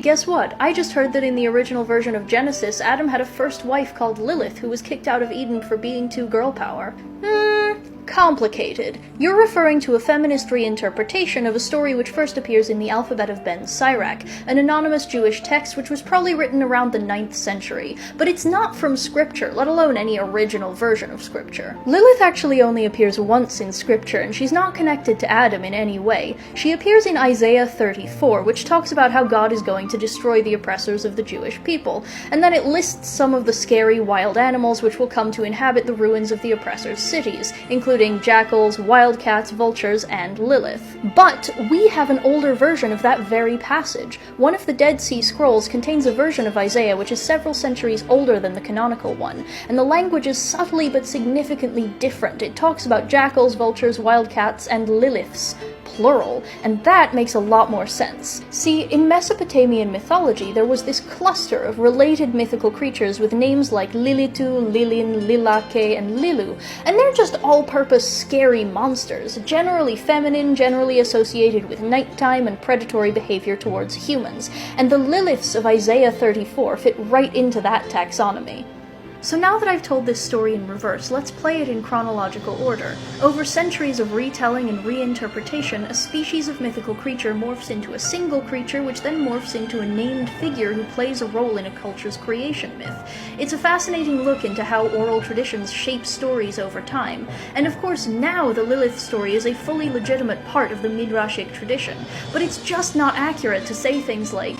guess what? I just heard that in the original version of Genesis, Adam had a first wife called Lilith who was kicked out of Eden for being too girl power. Complicated. You're referring to a feminist reinterpretation of a story which first appears in the Alphabet of Ben Sirach, an anonymous Jewish text which was probably written around the 9th century, but it's not from scripture, let alone any original version of scripture. Lilith actually only appears once in scripture, and she's not connected to Adam in any way. She appears in Isaiah 34, which talks about how God is going to destroy the oppressors of the Jewish people, and then it lists some of the scary wild animals which will come to inhabit the ruins of the oppressors' cities, including jackals, wildcats, vultures, and Lilith. But we have an older version of that very passage. One of the Dead Sea Scrolls contains a version of Isaiah which is several centuries older than the canonical one, and the language is subtly but significantly different. It talks about jackals, vultures, wildcats, and Liliths, plural, and that makes a lot more sense. See, in Mesopotamian mythology, there was this cluster of related mythical creatures with names like Lilitu, Lilin, Lilake, and Lilu, and they're just all-purpose scary monsters, generally feminine, generally associated with nighttime and predatory behavior towards humans, and the Liliths of Isaiah 34 fit right into that taxonomy. So now that I've told this story in reverse, let's play it in chronological order. Over centuries of retelling and reinterpretation, a species of mythical creature morphs into a single creature, which then morphs into a named figure who plays a role in a culture's creation myth. It's a fascinating look into how oral traditions shape stories over time. And of course, now the Lilith story is a fully legitimate part of the Midrashic tradition, but it's just not accurate to say things like,